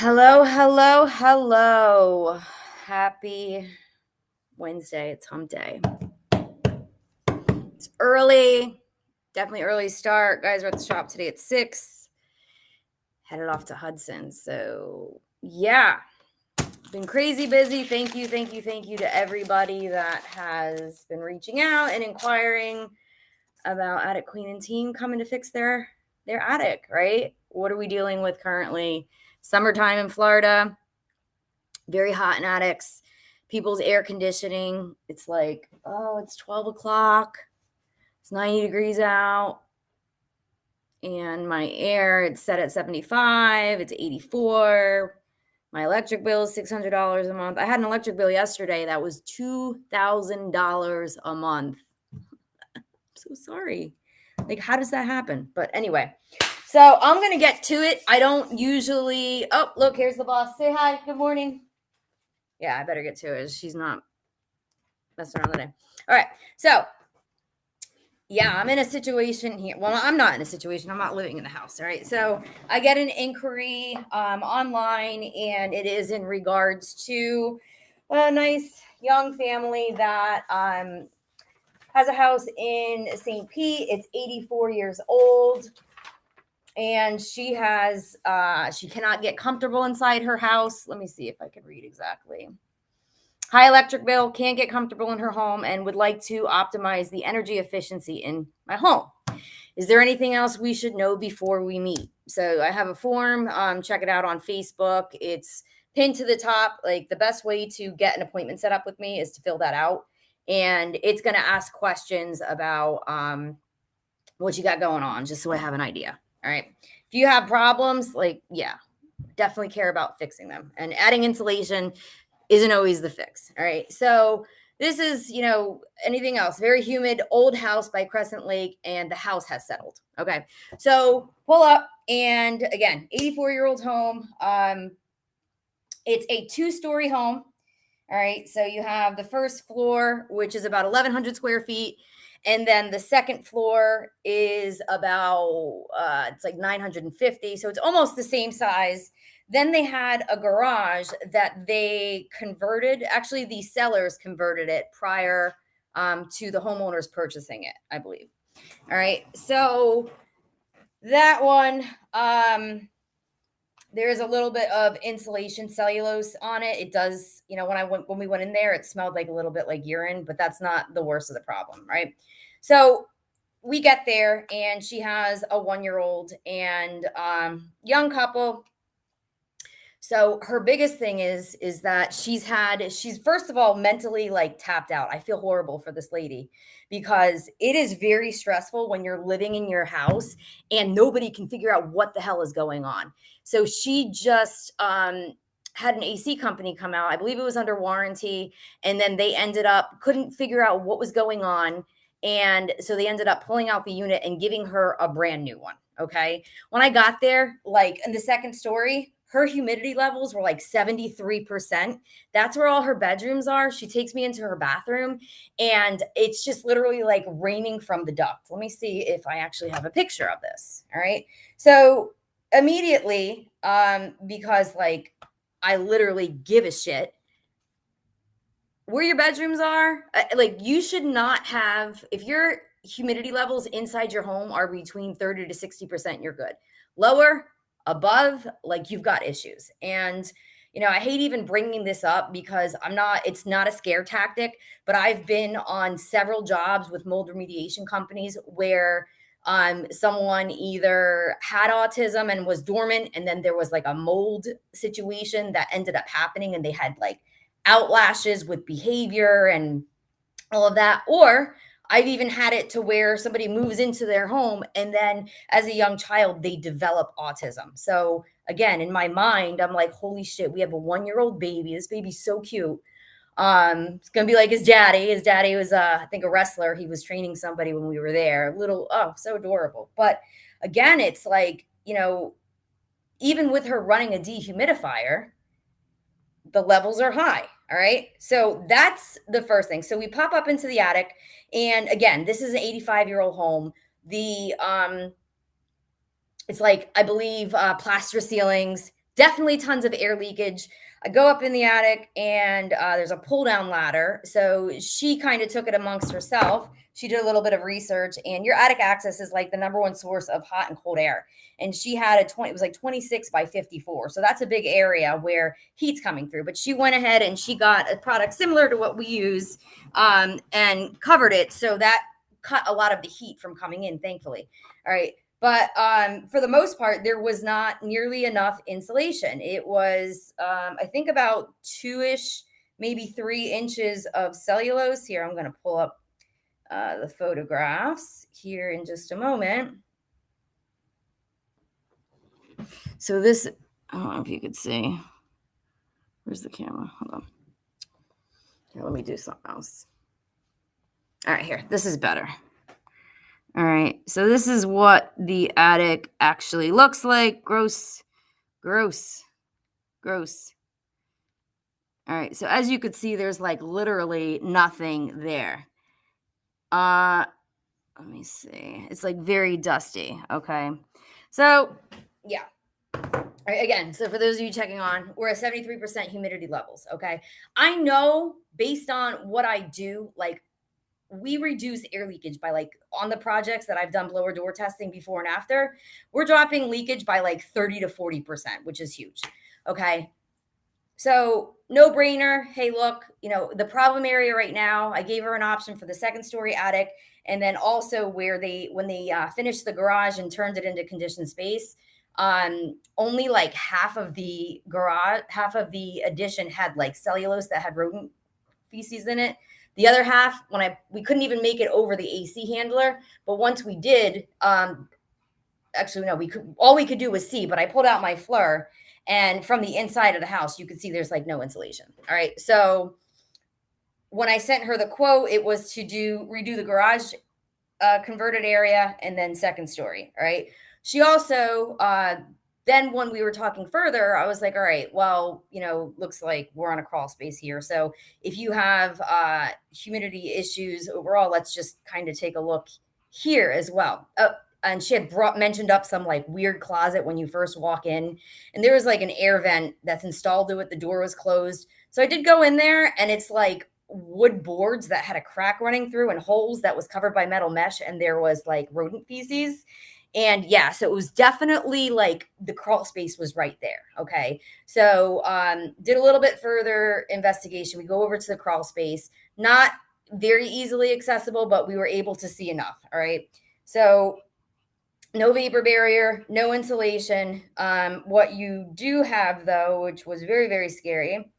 Hello, hello, hello. Happy Wednesday. It's hump day. It's early, definitely early start. Guys are at the shop today at 6. Headed off to Hudson. So, yeah, been crazy busy. Thank you to everybody that has been reaching out and inquiring about Attic Queen and team coming to fix their attic, right? What are we dealing with currently? Summertime in Florida. Very hot in attics. People's air conditioning, it's like, oh, it's 12 o'clock. It's 90 degrees out. And my air, it's set at 75. It's 84. My electric bill is $600 a month. I had an electric bill yesterday that was $2,000 a month. I'm so sorry. Like, how does that happen? But anyway, so I'm going to get to it. I don't usually. Oh, look, here's the boss. Say hi. Good morning. Yeah, I better get to it. She's not messing around today. All right. So, yeah, I'm in a situation here. Well, I'm not in a situation. I'm not living in the house. All right. So, I get an inquiry online, and it is in regards to a nice young family that has a house in St. Pete. It's 84 years old. And she has, she cannot get comfortable inside her house. Let me see if I can read exactly. High electric bill, can't get comfortable in her home, and would like to optimize the energy efficiency in my home. Is there anything else we should know before we meet? So I have a form. Check it out on Facebook. It's pinned to the top. Like, the best way to get an appointment set up with me is to fill that out. And it's going to ask questions about what you got going on, just so I have an idea. All right. If you have problems, like, yeah, definitely care about fixing them. And adding insulation isn't always the fix. All right. So this is, anything else. Very humid, old house by Crescent Lake, and the house has settled. Okay. So pull up, and again, 84-year-old home. It's a 2-story home. All right. So you have the first floor, which is about 1,100 square feet. And then the second floor is about, it's like 950. So it's almost the same size. Then they had a garage that they converted. Actually, the sellers converted it prior to the homeowners purchasing it, I believe. All right. So that one, there's a little bit of insulation cellulose on it. It does, when we went in there, it smelled like a little bit like urine, but that's not the worst of the problem, right? So we get there, and she has a 1-year-old and young couple. So her biggest thing is that she's first of all mentally like tapped out. I feel horrible for this lady because it is very stressful when you're living in your house and nobody can figure out what the hell is going on. So she just had an AC company come out. I believe it was under warranty, and then they couldn't figure out what was going on. And so they ended up pulling out the unit and giving her a brand new one. Okay. When I got there, like in the second story, her humidity levels were like 73%. That's where all her bedrooms are. She takes me into her bathroom, and it's just literally like raining from the duct. Let me see if I actually have a picture of this. All right. So immediately, because like I literally give a shit where your bedrooms are, like you should not have, if your humidity levels inside your home are between 30 to 60%, you're good. Lower, above, like you've got issues. And I hate even bringing this up because it's not a scare tactic, but I've been on several jobs with mold remediation companies where someone either had autism and was dormant, and then there was like a mold situation that ended up happening, and they had like outlashes with behavior and all of that. Or I've even had it to where somebody moves into their home, and then as a young child, they develop autism. So again, in my mind, I'm like, holy shit, we have a 1-year-old baby. This baby's so cute. It's going to be like his daddy. His daddy was, I think, a wrestler. He was training somebody when we were there. So adorable. But again, it's like, even with her running a dehumidifier, the levels are high. All right. So that's the first thing. So we pop up into the attic. And again, this is an 85-year-old home. It's like, I believe, plaster ceilings, definitely tons of air leakage. I go up in the attic and there's a pull down ladder. So she kind of took it amongst herself. She did a little bit of research, and your attic access is like the number one source of hot and cold air. And she had it was like 26 by 54. So that's a big area where heat's coming through. But she went ahead and she got a product similar to what we use and covered it. So that cut a lot of the heat from coming in, thankfully. All right. But for the most part, there was not nearly enough insulation. It was, I think, about 2-ish, maybe 3 inches of cellulose. Here, I'm going to pull up the photographs here in just a moment. So this, I don't know if you could see. Where's the camera? Hold on. Here, let me do something else. All right, here. This is better. All right, so this is what the attic actually looks like. Gross. All right, so as you could see, there's like literally nothing there. Let me see. It's like very dusty. Okay, so yeah. All right, again, so for those of you checking on, we're at 73% humidity levels. Okay, I know based on what I do, like, we reduce air leakage by, like, on the projects that I've done blower door testing before and after, we're dropping leakage by like 30 to 40%, which is huge. Okay. So no brainer. Hey, look, the problem area right now, I gave her an option for the second story attic. And then also when they finished the garage and turned it into conditioned space, only like half of the addition had like cellulose that had rodent feces in it. The other half, we couldn't even make it over the AC handler, but once we did, actually no, all we could do was see. But I pulled out my FLIR, and from the inside of the house, you could see there's like no insulation. All right, so when I sent her the quote, it was to redo the garage converted area and then second story. All right, she also. Then when we were talking further, I was like, all right, well, looks like we're on a crawl space here. So if you have humidity issues overall, let's just kind of take a look here as well. And she had mentioned up some like weird closet when you first walk in. And there was like an air vent that's installed to it. The door was closed. So I did go in there, and it's like wood boards that had a crack running through and holes that was covered by metal mesh. And there was like rodent feces. And yeah, so it was definitely like the crawl space was right there. Okay. So did a little bit further investigation. We go over to the crawl space, not very easily accessible, but we were able to see enough. All right. So no vapor barrier, no insulation. What you do have though, which was very, very scary,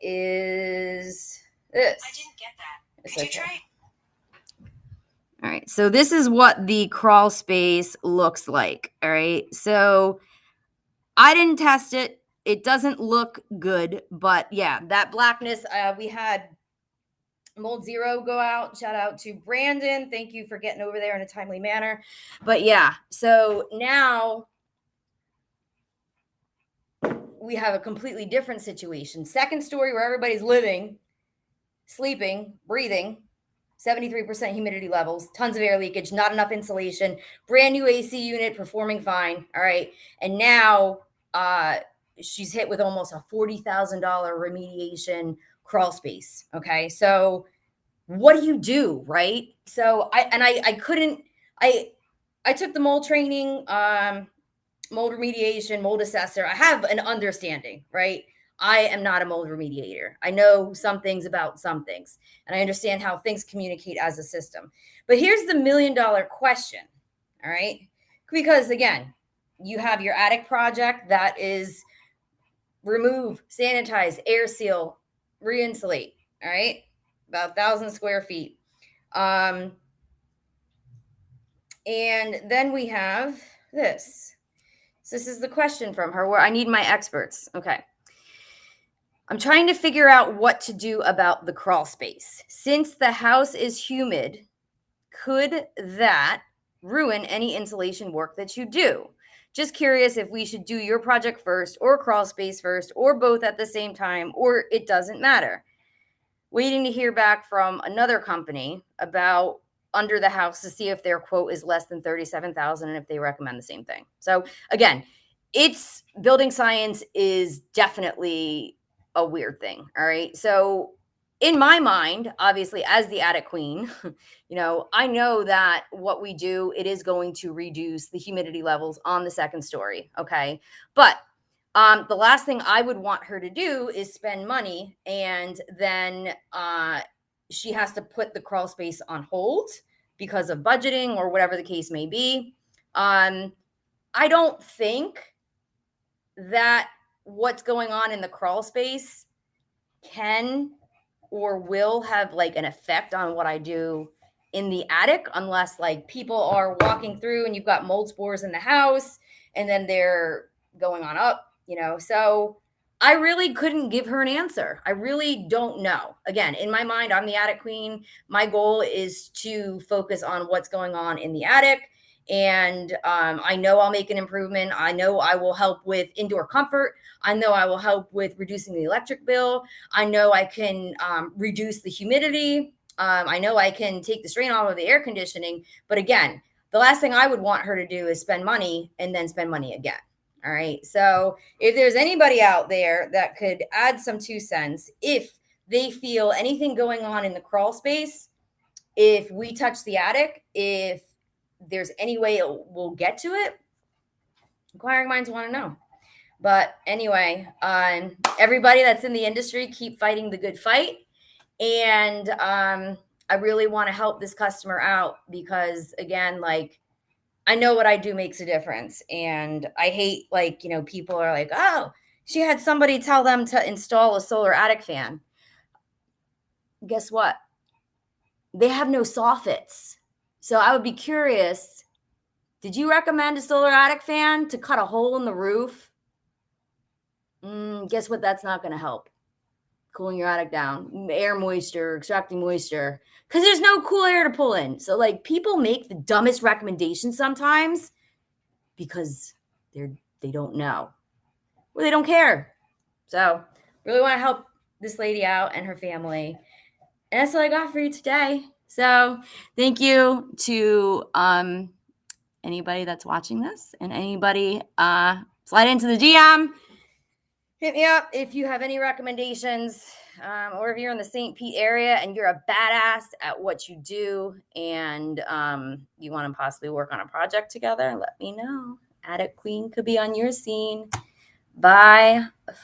is this. I didn't get that. It's Could okay. you try? All right, so this is what the crawl space looks like. All right, so I didn't test it. It doesn't look good, but yeah, that blackness, we had Mold Zero go out. Shout out to Brandon. Thank you for getting over there in a timely manner. But yeah, so now we have a completely different situation. Second story where everybody's living, sleeping, breathing. 73% humidity levels, tons of air leakage, not enough insulation, brand new AC unit performing fine. All right. And now she's hit with almost a $40,000 remediation crawl space. Okay. So what do you do? Right. So I took the mold training, mold remediation, mold assessor. I have an understanding, right? I am not a mold remediator. I know some things about some things, and I understand how things communicate as a system. But here's the $1 million question, all right? Because again, you have your attic project that is remove, sanitize, air seal, re-insulate, all right? About 1,000 square feet. And then we have this. So this is the question from her where I need my experts. Okay. I'm trying to figure out what to do about the crawl space. Since the house is humid, could that ruin any insulation work that you do? Just curious if we should do your project first or crawl space first or both at the same time, or it doesn't matter. Waiting to hear back from another company about under the house to see if their quote is less than $37,000 and if they recommend the same thing. So again, it's building science is definitely a weird thing. All right. So, in my mind, obviously, as the attic queen, I know that what we do, it is going to reduce the humidity levels on the second story. Okay. But the last thing I would want her to do is spend money and then she has to put the crawl space on hold because of budgeting or whatever the case may be. I don't think that what's going on in the crawl space can or will have like an effect on what I do in the attic unless like people are walking through and you've got mold spores in the house and then they're going on up. So I really couldn't give her an answer. I really don't know. Again, in my mind, I'm the attic queen. My goal is to focus on what's going on in the attic. And I know I'll make an improvement. I know I will help with indoor comfort. I know I will help with reducing the electric bill. I know I can reduce the humidity. I know I can take the strain off of the air conditioning. But again, the last thing I would want her to do is spend money and then spend money again. All right. So if there's anybody out there that could add some 2 cents, if they feel anything going on in the crawl space, if we touch the attic, if there's any way we'll get to it, inquiring minds want to know. But anyway, everybody that's in the industry, keep fighting the good fight. And I really want to help this customer out because, again, like, I know what I do makes a difference. And I hate, like, people are like, oh, she had somebody tell them to install a solar attic fan. Guess what? They have no soffits. So I would be curious, did you recommend a solar attic fan to cut a hole in the roof? Guess what? That's not going to help. Cooling your attic down, air moisture, extracting moisture, because there's no cool air to pull in. So like people make the dumbest recommendations sometimes because they don't know or they don't care. So really want to help this lady out and her family. And that's all I got for you today. So thank you to anybody that's watching this and anybody slide into the DM. Hit me up if you have any recommendations, or if you're in the St. Pete area and you're a badass at what you do and you want to possibly work on a project together, let me know. Attic Queen could be on your scene. Bye.